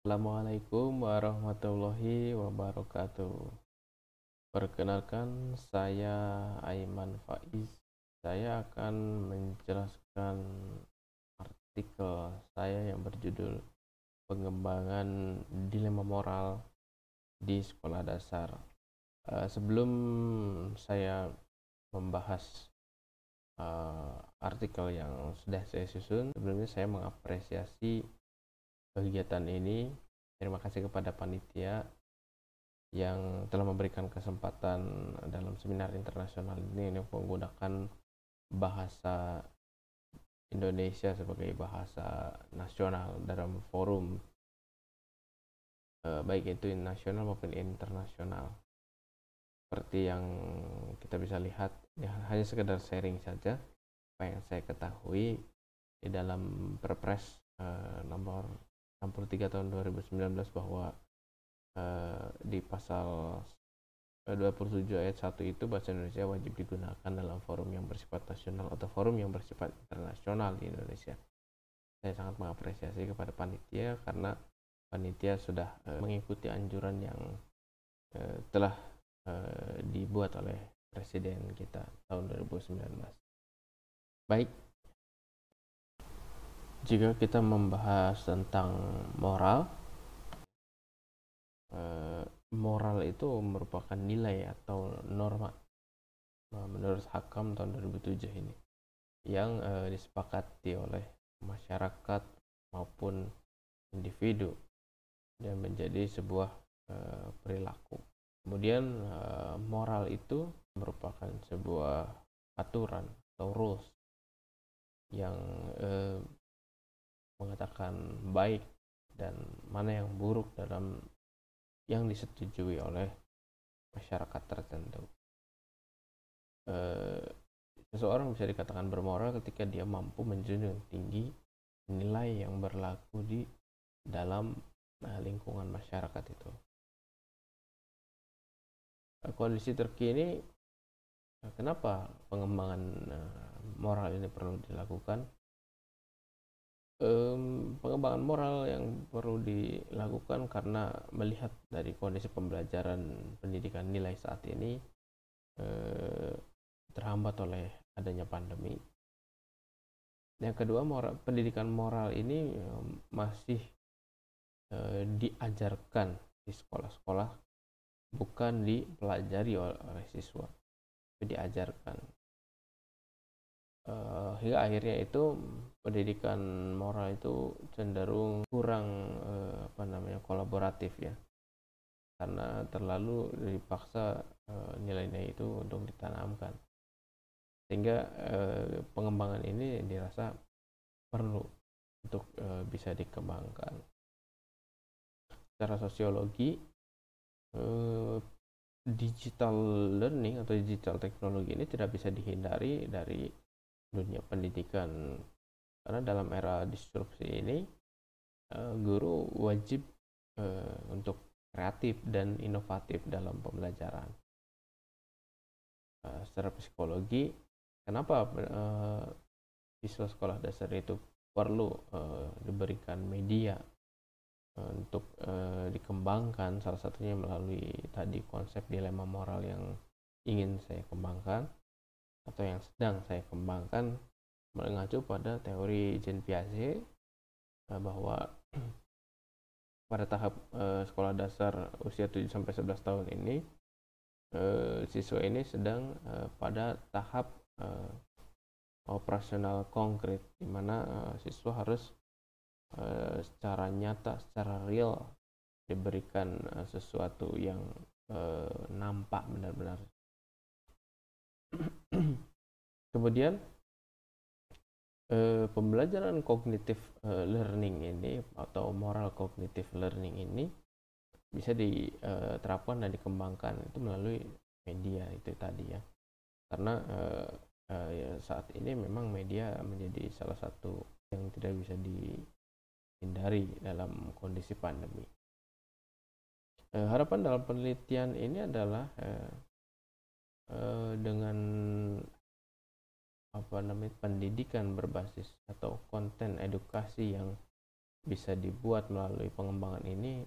Assalamualaikum warahmatullahi wabarakatuh. Perkenalkan, saya Aiman Faiz. Saya akan menjelaskan artikel saya yang berjudul Pengembangan Dilema Moral di Sekolah Dasar. Sebelum saya membahas artikel yang sudah saya susun, sebelumnya saya mengapresiasi kegiatan ini. Terima kasih kepada panitia yang telah memberikan kesempatan dalam seminar internasional ini menggunakan bahasa Indonesia sebagai bahasa nasional dalam forum baik itu nasional maupun internasional. Seperti yang kita bisa lihat, ya, hanya sekedar sharing saja apa yang saya ketahui di dalam Perpres nomor 63 tahun 2019 bahwa di pasal 27 ayat 1 itu bahasa Indonesia wajib digunakan dalam forum yang bersifat nasional atau forum yang bersifat internasional di Indonesia. Saya sangat mengapresiasi kepada panitia karena panitia sudah mengikuti anjuran yang telah dibuat oleh Presiden kita tahun 2019. Baik, jika kita membahas tentang moral, moral itu merupakan nilai atau norma menurut Hakam tahun 2007 ini yang disepakati oleh masyarakat maupun individu dan menjadi sebuah perilaku. Kemudian moral itu merupakan sebuah aturan atau rules yang mengatakan baik dan mana yang buruk dalam yang disetujui oleh masyarakat tertentu. Seseorang bisa dikatakan bermoral ketika dia mampu menjunjung tinggi nilai yang berlaku di dalam lingkungan masyarakat itu. Kondisi terkini, kenapa pengembangan moral ini perlu dilakukan? Pengembangan moral yang perlu dilakukan karena melihat dari kondisi pembelajaran pendidikan nilai saat ini terhambat oleh adanya pandemi. Yang kedua, pendidikan moral ini masih diajarkan di sekolah-sekolah, bukan dipelajari oleh siswa, tapi diajarkan. Hingga akhirnya itu pendidikan moral itu cenderung kurang kolaboratif ya, karena terlalu dipaksa nilai-nilai itu untuk ditanamkan, sehingga pengembangan ini dirasa perlu untuk bisa dikembangkan. Secara sosiologi, digital learning atau digital teknologi ini tidak bisa dihindari dari dunia pendidikan, karena dalam era disrupsi ini guru wajib untuk kreatif dan inovatif dalam pembelajaran. Secara psikologi, kenapa siswa sekolah dasar itu perlu diberikan media untuk dikembangkan, salah satunya melalui tadi konsep dilema moral yang ingin saya kembangkan atau yang sedang saya kembangkan, mengacu pada teori Jean Piaget bahwa pada tahap sekolah dasar usia 7-11 tahun ini, siswa ini sedang pada tahap operasional konkret, di mana siswa harus secara nyata, secara real diberikan sesuatu yang nampak benar-benar. Kemudian pembelajaran kognitif learning ini atau moral kognitif learning ini bisa diterapkan dan dikembangkan itu melalui media itu tadi ya, karena saat ini memang media menjadi salah satu yang tidak bisa dihindari dalam kondisi pandemi. Harapan dalam penelitian ini adalah dengan pendidikan berbasis atau konten edukasi yang bisa dibuat melalui pengembangan ini,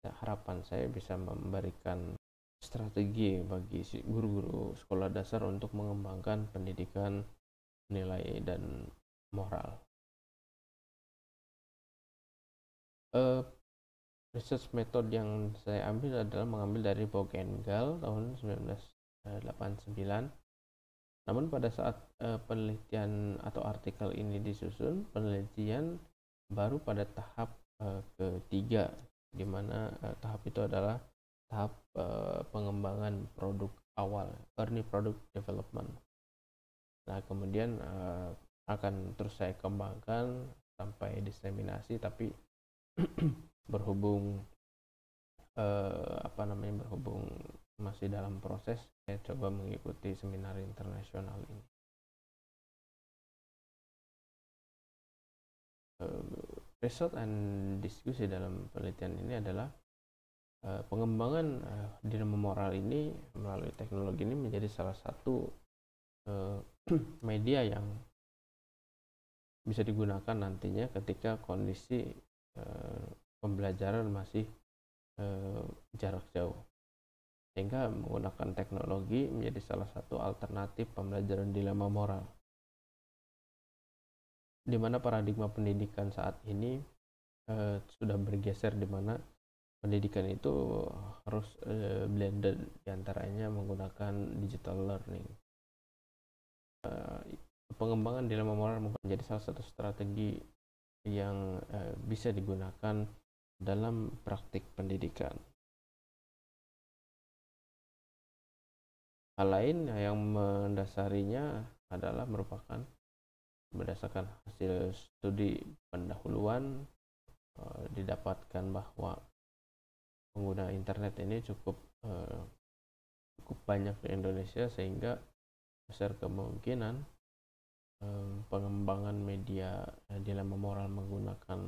harapan saya bisa memberikan strategi bagi guru-guru sekolah dasar untuk mengembangkan pendidikan nilai dan moral. Research method yang saya ambil adalah mengambil dari Bogengal tahun 1989. Namun pada saat penelitian atau artikel ini disusun, penelitian baru pada tahap ketiga, di mana tahap itu adalah tahap pengembangan produk awal, early product development. Nah, kemudian akan terus saya kembangkan sampai diseminasi, tapi berhubung berhubung masih dalam proses, saya coba mengikuti seminar internasional ini. Result and diskusi dalam penelitian ini adalah pengembangan dilema moral ini melalui teknologi ini menjadi salah satu media yang bisa digunakan nantinya ketika kondisi pembelajaran masih jarak jauh, sehingga menggunakan teknologi menjadi salah satu alternatif pembelajaran dilema moral, di mana paradigma pendidikan saat ini sudah bergeser, di mana pendidikan itu harus blended, diantaranya menggunakan digital learning. Pengembangan dilema moral menjadi salah satu strategi yang bisa digunakan dalam praktik pendidikan. Hal lain yang mendasarinya adalah merupakan berdasarkan hasil studi pendahuluan, didapatkan bahwa pengguna internet ini cukup banyak di Indonesia, sehingga besar kemungkinan pengembangan media dilema moral menggunakan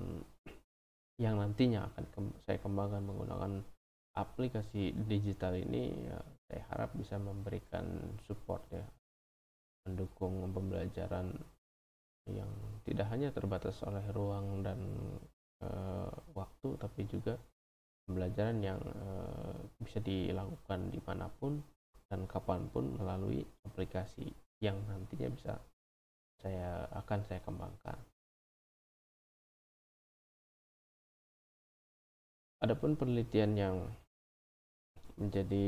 yang nantinya akan saya kembangkan menggunakan aplikasi digital ini, ya, saya harap bisa memberikan support, ya, mendukung pembelajaran yang tidak hanya terbatas oleh ruang dan waktu, tapi juga pembelajaran yang bisa dilakukan dimanapun dan kapanpun melalui aplikasi yang nantinya akan saya kembangkan. Adapun penelitian yang menjadi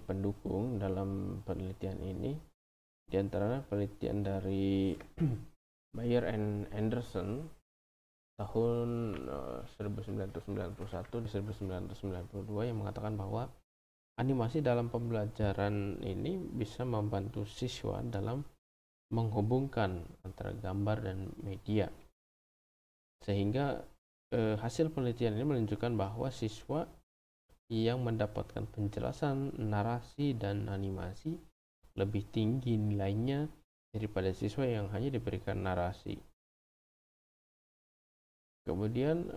pendukung dalam penelitian ini, diantaranya penelitian dari Bayer and Anderson tahun 1991 di 1992 yang mengatakan bahwa animasi dalam pembelajaran ini bisa membantu siswa dalam menghubungkan antara gambar dan media, sehingga hasil penelitian ini menunjukkan bahwa siswa yang mendapatkan penjelasan narasi dan animasi lebih tinggi nilainya daripada siswa yang hanya diberikan narasi. Kemudian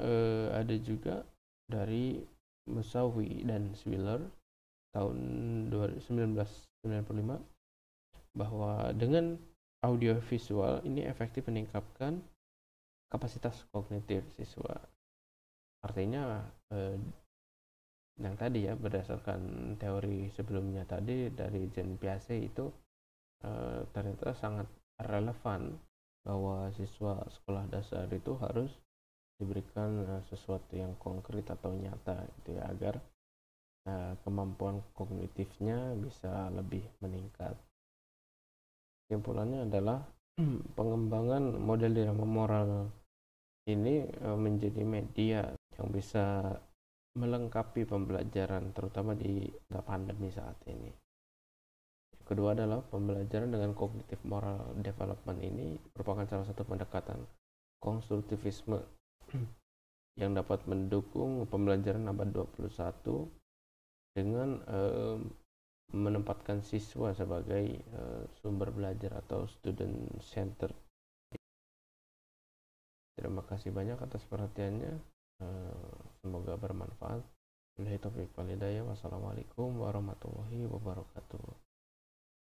ada juga dari Musawi dan Swiller tahun 1995 bahwa dengan audio visual ini efektif meningkatkan kapasitas kognitif siswa. Artinya yang tadi, ya, berdasarkan teori sebelumnya tadi dari Jean Piaget itu ternyata sangat relevan bahwa siswa sekolah dasar itu harus diberikan sesuatu yang konkret atau nyata, gitu ya, agar kemampuan kognitifnya bisa lebih meningkat. Kesimpulannya adalah pengembangan model dilema moral ini menjadi media yang bisa melengkapi pembelajaran, terutama di pandemi saat ini. Kedua adalah pembelajaran dengan kognitif moral development ini merupakan salah satu pendekatan konstruktivisme yang dapat mendukung pembelajaran abad 21 dengan menempatkan siswa sebagai sumber belajar atau student center. Terima kasih banyak atas perhatiannya. Semoga bermanfaat. Wassalamualaikum warahmatullahi wabarakatuh.